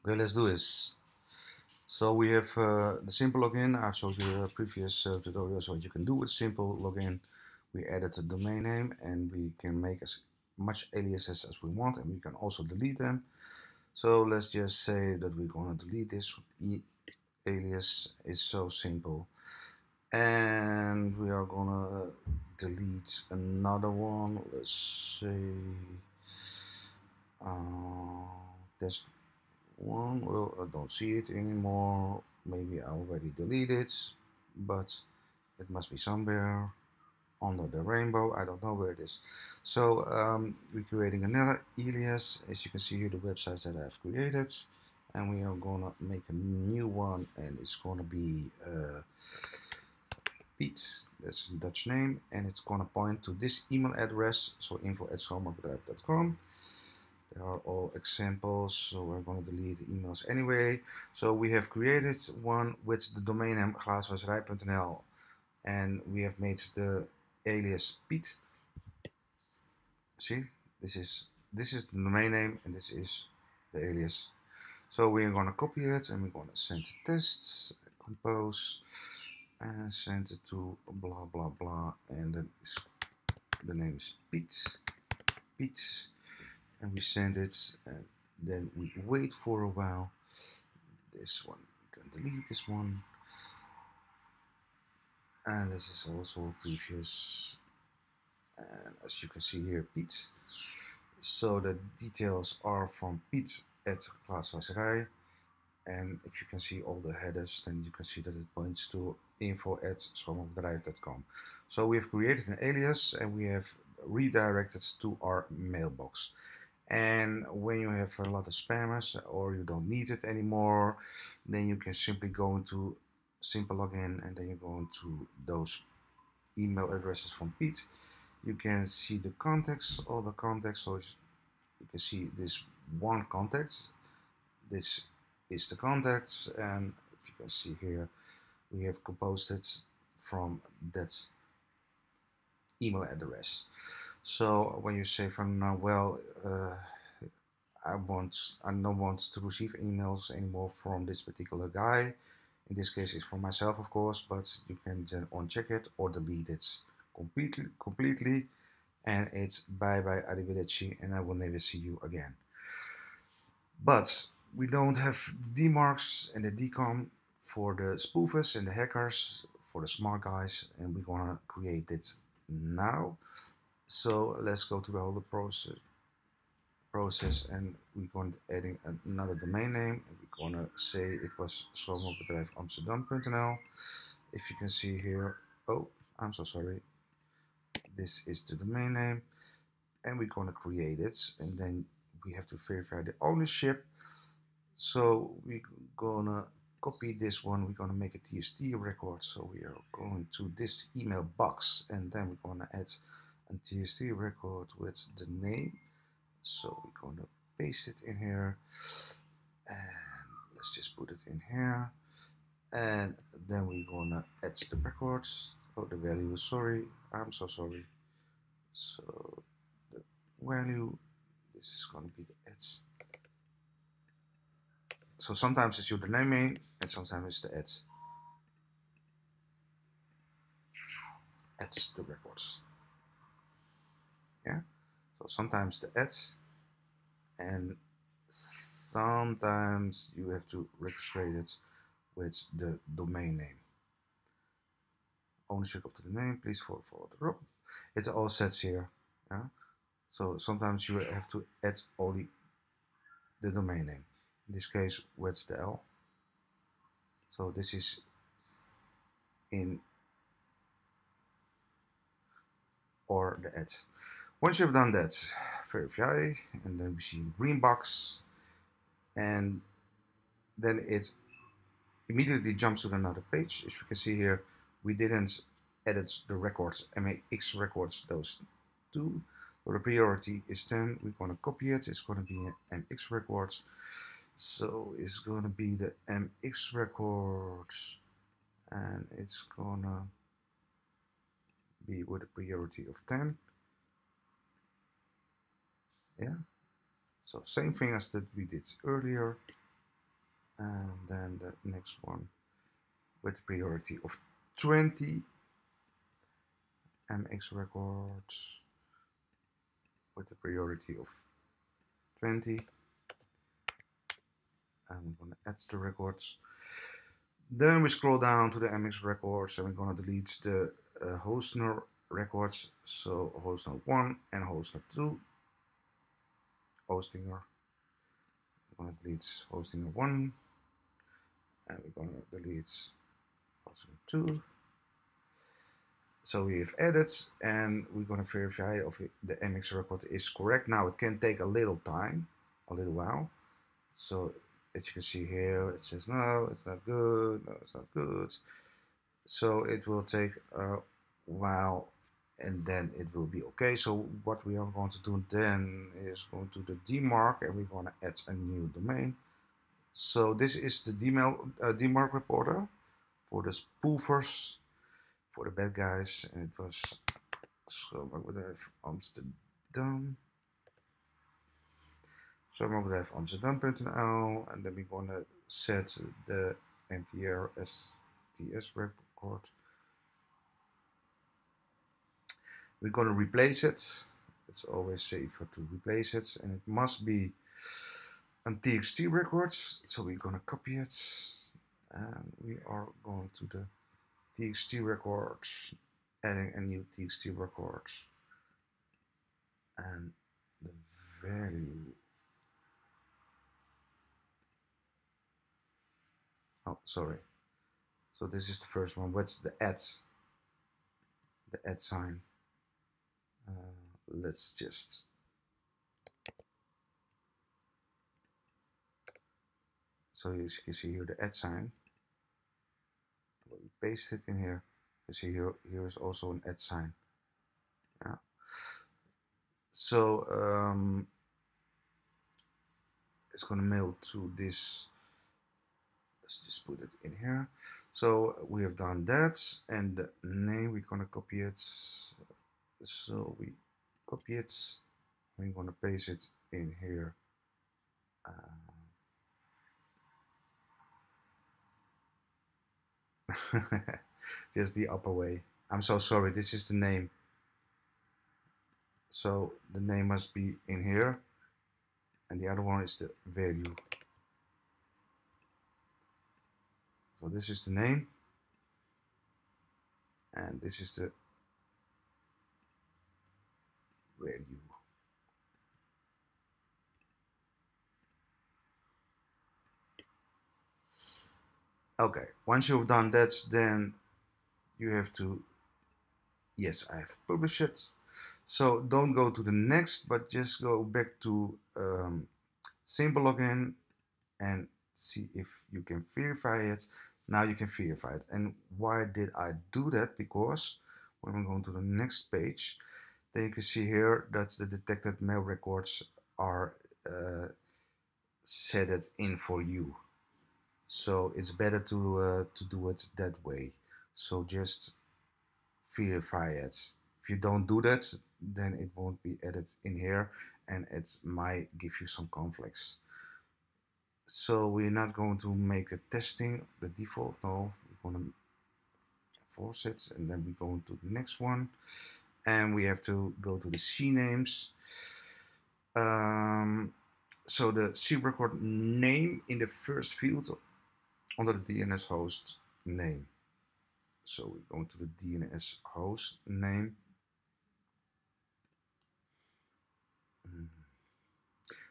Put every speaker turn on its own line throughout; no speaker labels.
Okay, let's do this. So we have the simple login. I've showed you the previous tutorials what you can do with simple login. We added a domain name and we can make as much aliases as we want, and we can also delete them. So let's just say that we're gonna delete this alias. Is so simple, and we are gonna delete another one. Let's say test one. Well, I don't see it anymore. Maybe I already deleted it, but it must be somewhere under the rainbow. I don't know where it is. So we're creating another alias. As you can see here, the websites that I've created, and we are gonna make a new one, and it's gonna be Piet. That's a Dutch name, and it's gonna point to this email address. So info@schoonmaakbedrijf.com. There are all examples, so we're going to delete the emails anyway. So we have created one with the domain name glaaswasserij.nl, and we have made the alias Piet. See, this is the domain name, and this is the alias. So we're going to copy it, and we're going to send the tests, compose, and send it to blah blah blah, and then the name is Piet, and we send it, and then we wait for a while. This one, we can delete this one, and this is also previous, and as you can see here, Piet. So the details are from Piet at glaaswasserij, and if you can see all the headers, then you can see that it points to info@schoonmaakbedrijf.com. So we have created an alias, and we have redirected to our mailbox. And when you have a lot of spammers or you don't need it anymore, then you can simply go into simple login, and then you go into those email addresses from Piet. You can see the contacts, all the contacts. So you can see this one contact. This is the contacts, and if you can see here, we have composed it from that email address. So when you say from I don't want to receive emails anymore from this particular guy. In this case, it's for myself, of course, but you can then uncheck it or delete it completely, and it's bye bye arrivederci, and I will never see you again. But we don't have the DMARKs and the DKAM for the spoofers and the hackers, for the smart guys, and we're gonna create it now. So let's go to the whole process, and we're going to adding another domain name, and we're going to say it was schoonmaakbedrijfamsterdam.nl. If you can see here, oh, I'm so sorry, this is the domain name, and we're going to create it, and then we have to verify the ownership. So we're gonna copy this one, we're gonna make a TST record. So we are going to this email box, and then we're gonna add a TST record with the name. So we're going to paste it in here, and let's just put it in here, and then we're going to add the records. Oh, the value, sorry, I'm so sorry. So the value, this is going to be the ads. So sometimes it's your name, and sometimes it's the ads. Adds the records. Yeah, so sometimes the ads, and sometimes you have to register it with the domain name. Ownership of the domain, please follow the row. It's all sets here. Yeah? So sometimes you have to add only the domain name. In this case, what's the L? So this is in or the add. Once you've done that, verify, and then we see green box, and then it immediately jumps to another page. As you can see here, we didn't edit the records, MAX records, those two. So the priority is 10. We're going to copy it. It's going to be an MX records. So it's going to be the MX records, and it's going to be with a priority of 10. Yeah. So same thing as that we did earlier. and then the next one with the priority of 20 MX records with the priority of 20, and we're going to add the records. Then we scroll down to the MX records and we're going to delete the hostner records, so hostner 1 and hostner 2. Hostinger. We're going to delete hostinger 1 and we're going to delete hostinger 2. So we have added, and we're going to verify if the MX record is correct. Now it can take a little time, a little while. So as you can see here, it says no, it's not good, no, it's not good. So it will take a while, and then it will be okay. So what we are going to do then is go to the DMARK, and we're going to add a new domain. So this is the DMARK reporter for the spoofers, for the bad guys, and it was Schoolmakbedrijf Amsterdam. Schoolmakbedrijf Amsterdam.nl, and then we're gonna set the MTR STS record. We're gonna replace it. It's always safer to replace it, and it must be a TXT records. So we're gonna copy it, and we are going to the TXT records, adding a new TXT records, and the value. Oh, sorry. So this is the first one. What's the add sign? Let's just so as you can see here, the add sign. We paste it in here. You see here is also an add sign. Yeah. So it's gonna mail to this. Let's just put it in here. So we have done that, and the name we're gonna copy it. So we copy it. We're gonna paste it in here. Just the upper way. I'm so sorry. This is the name. So the name must be in here, and the other one is the value. So this is the name, and this is the value. Okay, once you've done that, then you have to, yes, I have published it. So don't go to the next, but just go back to simple login and see if you can verify it. Now you can verify it. And why did I do that? Because when we're going to the next page, then you can see here that the detected mail records are set it in for you. So it's better to do it that way. So just verify it. If you don't do that, then it won't be added in here, and it might give you some conflicts. So we're not going to make a testing the default. No, we're going to force it, and then we go to the next one, and we have to go to the C names. So the C record name in the first field under the DNS host name. So we go to the DNS host name.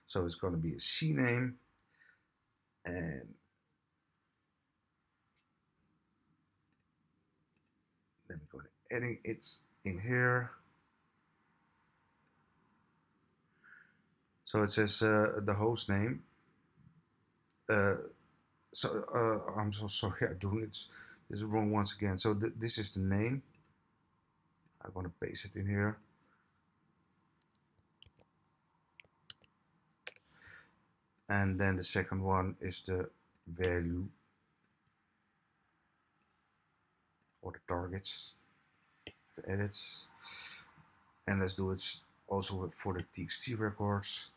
So it's going to be a C name, and then we're going to adding it in here. So it says the host name. I'm so sorry, I'm doing it. This is wrong once again. So this is the name. I'm going to paste it in here. And then the second one is the value or the targets, the edits. And let's do it also for the TXT records.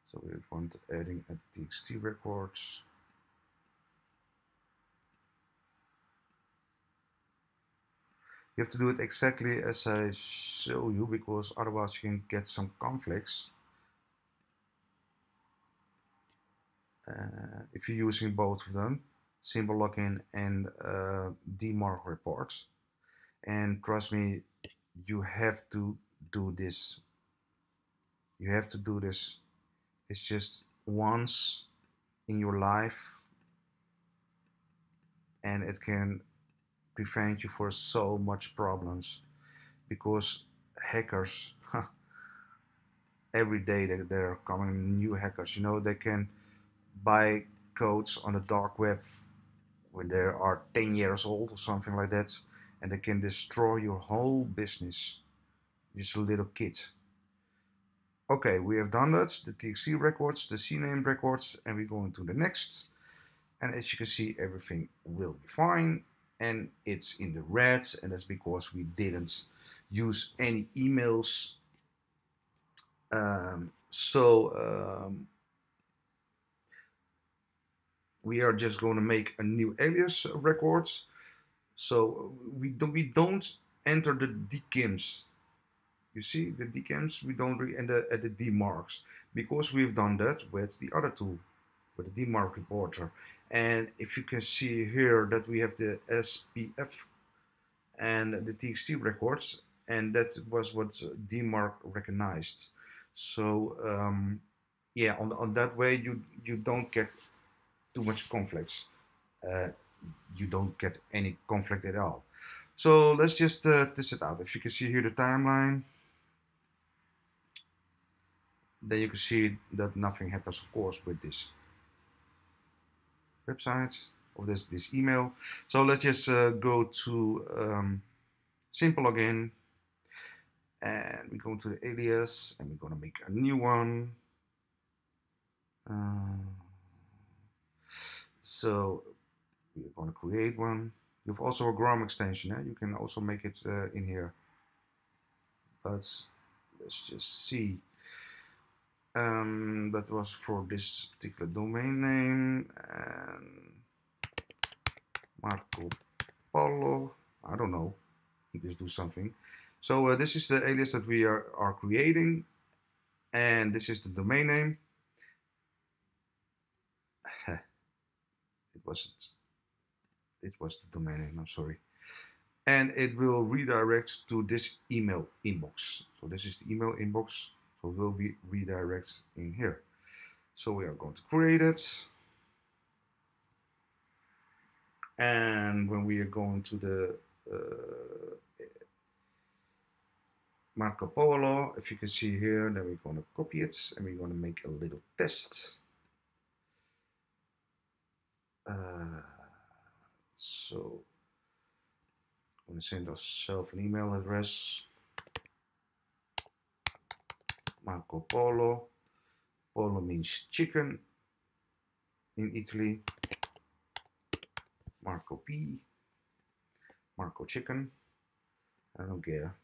So we're going to adding a TXT records. You have to do it exactly as I show you, because otherwise you can get some conflicts if you're using both of them, simple login and DMARK reports. And trust me, you have to do this. You have to do this. It's just once in your life, and it can prevent you for so much problems, because hackers every day there are coming new hackers. You know, they can buy codes on the dark web when they are 10 years old or something like that, and they can destroy your whole business. Just a little kid. Okay, we have done that, the TXT records, the CNAME records, and we go into the next. And as you can see, everything will be fine, and it's in the red, and that's because we didn't use any emails. We are just going to make a new alias record. So we don't enter the DKIMs. You see the DKIMs, we don't enter the DMARKs, because we've done that with the other tool, with the DMARK reporter. And if you can see here that we have the SPF and the TXT records, and that was what DMARK recognized. So yeah, on that way you don't get too much conflicts. You don't get any conflict at all. So let's just test it out. If you can see here the timeline, then you can see that nothing happens, of course, with this website or this email. So let's just go to simple login, and we go to the alias, and we're going to make a new one. So we're going to create one. You have also a GROM extension. You can also make it in here. But let's just see. That was for this particular domain name, and Marco Polo. I don't know. You just do something. So this is the alias that we are creating, and this is the domain name. It was the domain name, I'm sorry. And it will redirect to this email inbox. So this is the email inbox, so it will be redirect in here. So we are going to create it. And when we are going to the Marco Polo, if you can see here, then we're going to copy it, and we're going to make a little test. So I'm going to send ourselves an email address. Marco Polo. Polo means chicken in Italy. Marco P. Marco chicken. I don't care.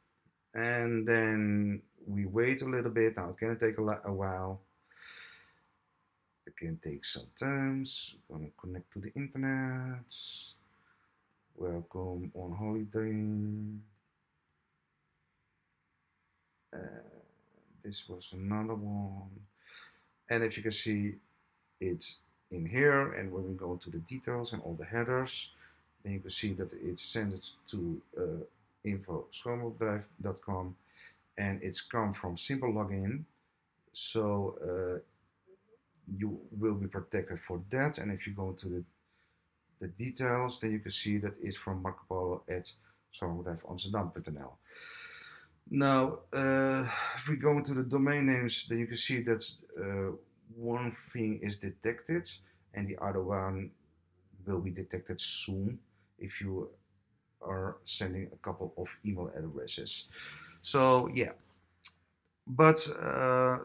And then we wait a little bit. Now it's going to take a while. It can take some time. We're going to connect to the internet. Welcome on holiday. This was another one. And if you can see, it's in here. And when we go to the details and all the headers, then you can see that it's sent to info.schoonmaakbedrijf.com, and it's come from simple login. So you will be protected for that. And if you go to the details, then you can see that it's from Marco Polo at schoonmaakbedrijfamsterdam.nl. Now, if we go into the domain names, then you can see that one thing is detected, and the other one will be detected soon if you are sending a couple of email addresses. So yeah, but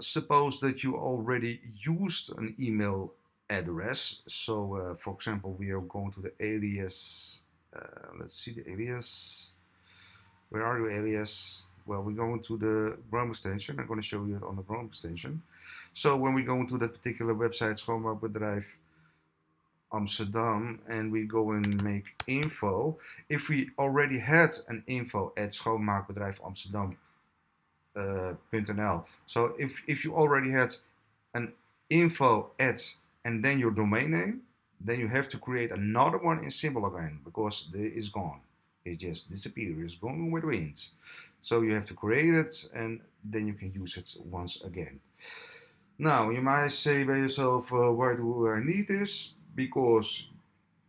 suppose that you already used an email address. So for example, we are going to the alias. Let's see the alias. Where are you, alias? Well, we're going to the GROM extension. I'm going to show you it on the GROM extension. So when we go into that particular website, Schoonmaakbedrijf, Amsterdam and we go and make info. If we already had an info at schoonmaakbedrijf Amsterdam.nl, so if you already had an info at and then your domain name, then you have to create another one in symbol again because it's gone. It just disappears. It's gone with winds. So you have to create it and then you can use it once again. Now you might say by yourself, why do I need this? Because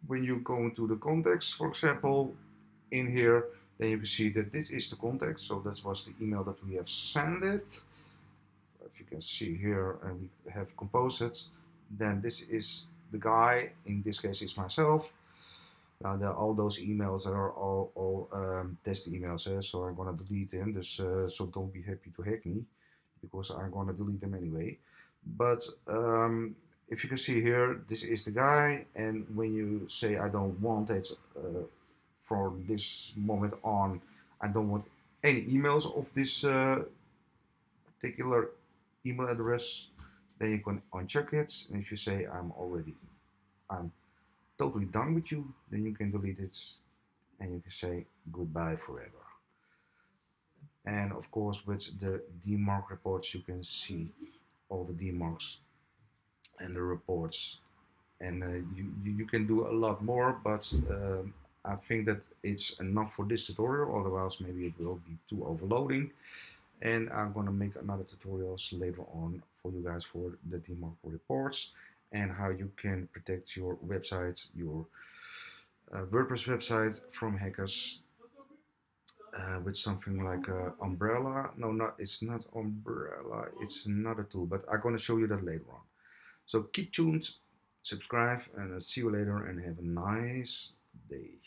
when you go into the context, for example, in here, then you can see that this is the context. So that was the email that we have sent it. If you can see here, and we have composed it, then this is the guy. In this case, it's myself. Now, all those emails are all test emails, so I'm gonna delete them. So don't be happy to hack me, because I'm gonna delete them anyway. But if you can see here, this is the guy, and when you say I don't want it for this moment on, I don't want any emails of this particular email address, then you can uncheck it. And if you say I'm totally done with you, then you can delete it and you can say goodbye forever. And of course, with the DMARK reports, you can see all the DMARKs and the reports. And you can do a lot more, but I think that it's enough for this tutorial. Otherwise, maybe it will be too overloading. And I'm going to make another tutorials later on for you guys for the DMARK reports and how you can protect your website, your WordPress website from hackers with something like umbrella. No, it's not umbrella, it's another tool, but I'm going to show you that later on. So keep tuned, subscribe, and see you later and have a nice day.